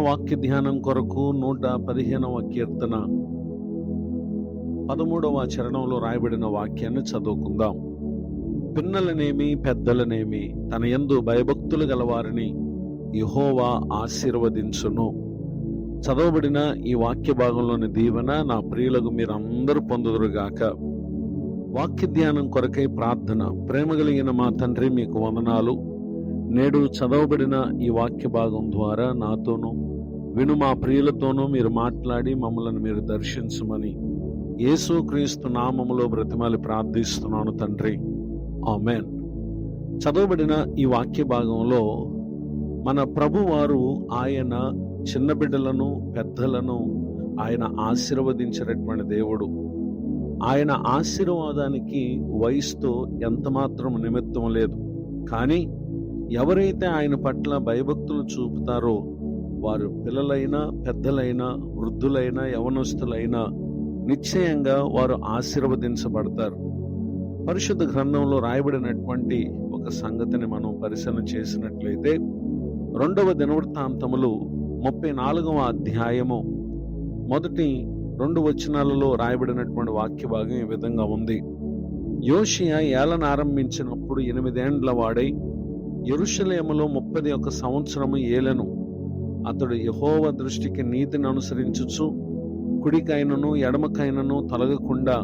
వాక్య ధ్యానం కొరకు 115వ కీర్తన 13వ చరణంలో రాయబడిన వాక్యాన్ని చదువుకుందాం. పిన్నలనేమి పెద్దలనేమి తన యందు భయభక్తులు గలవారిని యెహోవా ఆశీర్వదించును. చదవబడిన ఈ వాక్య భాగంలోని దీవెన నా ప్రియులకు మీరందరూ పొందుదురుగాక. వాక్య ధ్యానం కొరకై ప్రార్థన. ప్రేమ కలిగిన మా తండ్రి, మీకు వందనాలు. నేడు చదవబడిన ఈ వాక్య భాగం ద్వారా నాతోనూ విను మా ప్రియులతోనూ మీరు మాట్లాడి మమ్మల్ని మీరు దర్శించమని యేసుక్రీస్తు నామములో బ్రతిమాలి ప్రార్థిస్తున్నాను తండ్రి, ఆమేన్. చదవబడిన ఈ వాక్య భాగంలో మన ప్రభువారు ఆయన చిన్న బిడ్డలను పెద్దలను ఆయన ఆశీర్వదించినటువంటి దేవుడు. ఆయన ఆశీర్వాదానికి వయసుతో ఎంతమాత్రం నిమిత్తం లేదు. కానీ ఎవరైతే ఆయన పట్ల భయభక్తులు చూపుతారో వారు పిల్లలైనా పెద్దలైనా వృద్ధులైనా యవనస్తులైనా నిశ్చయంగా వారు ఆశీర్వదించబడతారు. పరిశుద్ధ గ్రంథంలో రాయబడినటువంటి ఒక సంగతిని మనం పరిశీలన చేసినట్లయితే 2వ దినవృత్తాంతములు 34వ అధ్యాయము మొదటి 2 వచనాలలో రాయబడినటువంటి వాక్య భాగం ఈ విధంగా ఉంది. యోషియా ఏలన ఆరంభించినప్పుడు 8 ఏండ్ల వాడై యెరూషలేములో 31 సంవత్సరము ఏలెను. అతడు యెహోవా దృష్టికి నీతిని అనుసరించుచు కుడికైనను ఎడమకైనను తొలగకుండా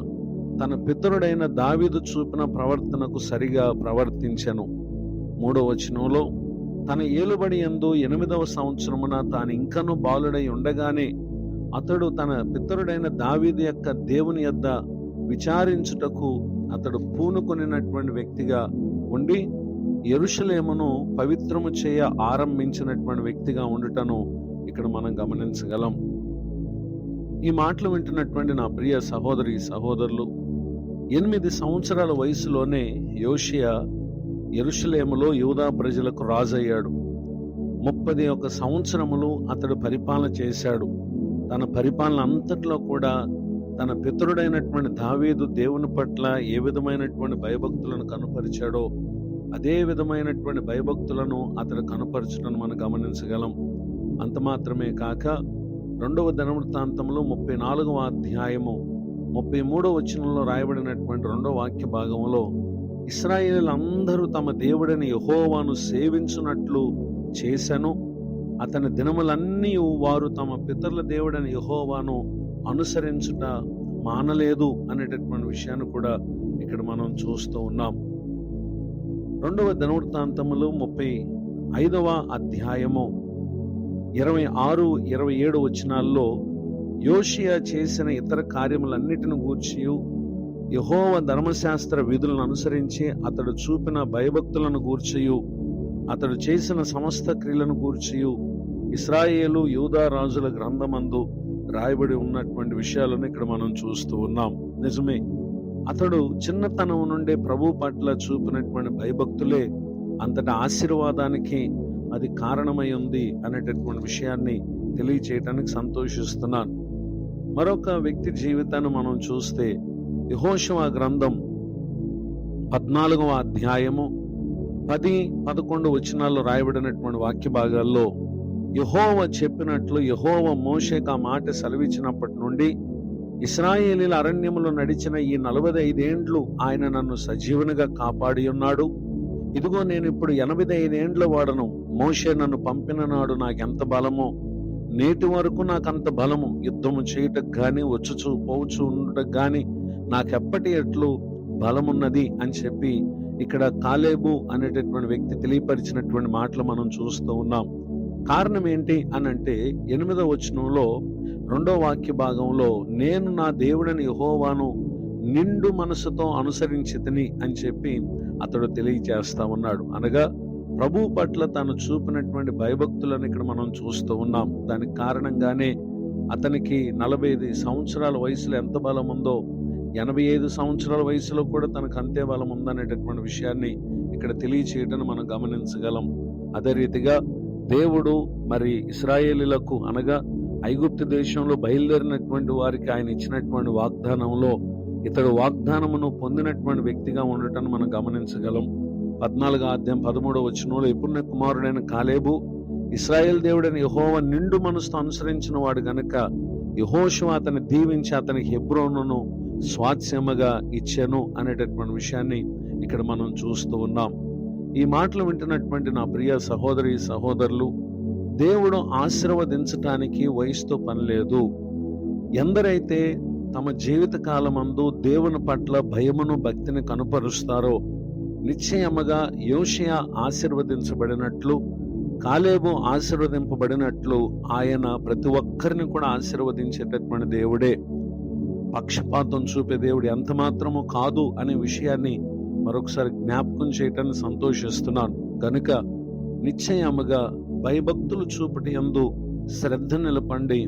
తన పితరుడైన దావీదు చూపిన ప్రవర్తనకు సరిగా ప్రవర్తించెను. 3వ వచనంలో తన ఏలుబడి యందు 8వ సంవత్సరమున తాను ఇంకను బాలుడై ఉండగానే అతడు తన పితరుడైన దావీదు యొక్క దేవుని యొద్ద విచారించుటకు అతడు పూనుకొనినటువంటి వ్యక్తిగా ఉండి యెరూషలేమును పవిత్రము చేయ ఆరంభించినటువంటి వ్యక్తిగా ఉండుటను ఇక్కడ మనం గమనించగలం. ఈ మాటలు వింటున్నటువంటి నా ప్రియ సహోదరి సహోదరులు, 8 సంవత్సరాల వయసులోనే యోషియా యెరూషలేములో యూదా ప్రజలకు రాజయ్యాడు. 31 సంవత్సరములు అతడు పరిపాలన చేశాడు. తన పరిపాలన అంతట్లో కూడా తన పితరుడైనటువంటి దావీదు దేవుని పట్ల ఏ విధమైనటువంటి భయభక్తులను కనపరిచాడో అదే విధమైనటువంటి భయభక్తులను అతడు కనపరచడం మనం గమనించగలం. అంత మాత్రమే కాక 2వ దినవృత్తాంతంలో 34వ అధ్యాయము 33వ వచనంలో రాయబడినటువంటి 2వ వాక్య భాగంలో ఇశ్రాయేలీయులందరూ తమ దేవుడైన యెహోవాను సేవించునట్లు చేసెను. అతని దినములన్నీ వారు తమ పితరుల దేవుడైన యెహోవాను అనుసరించుట మానలేదు అనేటటువంటి విషయాన్ని కూడా ఇక్కడ మనం చూస్తూ ఉన్నాం. 2వ దినవృత్తాంతములు 35వ అధ్యాయము 26, 27 వచనాల్లో యోషియా చేసిన ఇతర కార్యములన్నిటిని గూర్చియు యెహోవా ధర్మశాస్త్ర విధులను అనుసరించి అతడు చూపిన భయభక్తులను గూర్చియు అతడు చేసిన సమస్త క్రియలను గూర్చియు ఇశ్రాయేలు యూదా రాజుల గ్రంథమందు రాయబడి ఉన్నటువంటి విషయాలను ఇక్కడ మనం చూస్తూ ఉన్నాం. నిజమే, అతడు చిన్నతనం నుండి ప్రభు పట్ల చూపినటువంటి భయభక్తులే అంతటి ఆశీర్వాదానికి అది కారణమై ఉంది అనేటటువంటి విషయాన్ని తెలియచేయటానికి సంతోషిస్తున్నాను. మరొక వ్యక్తి జీవితాన్ని మనం చూస్తే యెహోషువ గ్రంథం 14వ అధ్యాయము 10, 11 వచనాల్లో రాయబడినటువంటి వాక్య భాగాల్లో యెహోవా చెప్పినట్లు యెహోవా మోషేకు ఆ మాట సెలవిచ్చినప్పటి నుండి ఇశ్రాయేలీల అరణ్యములో నడిచిన ఈ 45 ఏండ్లు ఆయన నన్ను సజీవునిగా కాపాడి ఉన్నాడు. ఇదిగో నేను ఇప్పుడు 85 ఏండ్ల వాడను. మోషే నన్ను పంపిన నాడు నాకెంత బలమో నేటి వరకు నాకంత బలము. యుద్ధము చేయుటకు గాని వచ్చుచు పోవచ్చు ఉండటకు గాని నాకెప్పటి ఎట్లు బలమున్నది అని చెప్పి ఇక్కడ కాలేబు అనేటటువంటి వ్యక్తి తెలియపరిచినటువంటి మాటలు మనం చూస్తూ ఉన్నాం. కారణం ఏంటి అనంటే 8వ వచనంలో 2వ వాక్య భాగంలో నేను నా దేవుడని యెహోవాను నిండు మనసుతో అనుసరించితిని అని చెప్పి అతడు తెలియజేస్తా ఉన్నాడు. అనగా ప్రభు పట్ల తాను చూపినటువంటి భయభక్తులను ఇక్కడ మనం చూస్తూ ఉన్నాం. దానికి కారణంగానే అతనికి 45 సంవత్సరాల వయసులో ఎంత బలం ఉందో 85 సంవత్సరాల వయసులో కూడా తనకు అంతే బలం ఉందనేటటువంటి విషయాన్ని ఇక్కడ తెలియచేయటం మనం గమనించగలం. అదే రీతిగా దేవుడు మరి ఇశ్రాయేలీలకు అనగా ఐగుప్తు దేశంలో బయలుదేరినటువంటి వారికి ఆయన ఇచ్చినటువంటి వాగ్దానంలో ఇతడు వాగ్దానమును పొందినటువంటి వ్యక్తిగా ఉండటం మనం గమనించగలం. 14వ అధ్యాయం 13వ వచనంలో యెఫున్నె కుమారుడైన కాలేబు ఇశ్రాయేల్ దేవుడైన యెహోవా నిండు మనసుతో అనుసరించిన వాడు గనుక యెహోషువ అతన్ని దీవించి అతనికి హెబ్రోనును స్వాస్థ్యముగా ఇచ్చెను అనేటటువంటి విషయాన్ని ఇక్కడ మనం చూస్తూ ఉన్నాం. ఈ మాటలు వింటున్నటువంటి నా ప్రియ సహోదరి సహోదరులు, దేవుడు ఆశీర్వదించటానికి వయసుతో పని లేదు. ఎందరైతే తమ జీవిత కాలమందు దేవుని పట్ల భయమును భక్తిని కనుపరుస్తారో నిశ్చయముగా యోషియా ఆశీర్వదించబడినట్లు, కాలేబు ఆశీర్వదింపబడినట్లు ఆయన ప్రతి ఒక్కరిని కూడా ఆశీర్వదించేటటువంటి దేవుడే. పక్షపాతం చూపే దేవుడు ఎంత మాత్రము కాదు అనే విషయాన్ని మరొకసారి జ్ఞాపకం చేయటాన్ని సంతోషిస్తున్నాను. కనుక నిశ్చయముగా భయభక్తులు చూపటి యందు శ్రద్ధ నిలపండి.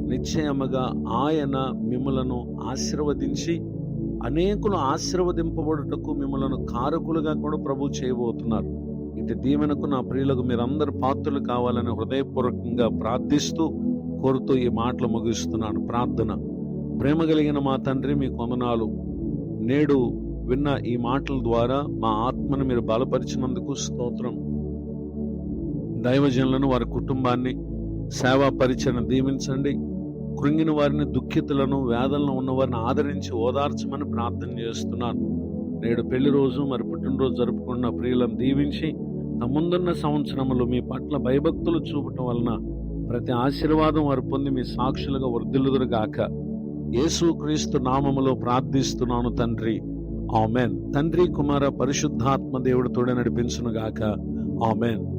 నిశ్చయముగా ఆయన మిమ్మలను ఆశీర్వదించి అనేకులు ఆశీర్వదింపబడుటకు మిమ్మలను కారకులుగా కూడా ప్రభు చేయబోతున్నారు. ఇటు దీవెనకు నా ప్రియులకు మీరందరూ పాత్రలు కావాలని హృదయపూర్వకంగా ప్రార్థిస్తూ కోరుతూ ఈ మాటలు ముగిస్తున్నాను. ప్రార్థన. ప్రేమ కలిగిన మా తండ్రి, మీ వందనాలు. నేడు విన్న ఈ మాటల ద్వారా మా ఆత్మను మీరు బలపరిచినందుకు స్తోత్రం. దైవజనులను, వారి కుటుంబాన్ని, సేవా పరిచయను దీవించండి. కృంగిన వారిని, దుఃఖితులను, వేదనలో ఉన్న వారిని ఆదరించి ఓదార్చమని ప్రార్థన చేస్తున్నాను. నేడు పెళ్లి రోజు మరి పుట్టినరోజు జరుపుకున్న ప్రియులను దీవించి ముందున్న సంవత్సరములు మీ పట్ల భయభక్తులు చూపటం వలన ప్రతి ఆశీర్వాదం వారు పొంది మీ సాక్షులుగా వర్ధిల్లుదురుగాక. యేసుక్రీస్తు నామములో ప్రార్థిస్తున్నాను తండ్రి. ఆమెన్. తండ్రి, కుమార, పరిశుద్ధాత్మ దేవుడు తోడే నడిపించునుగాక. ఆమెన్.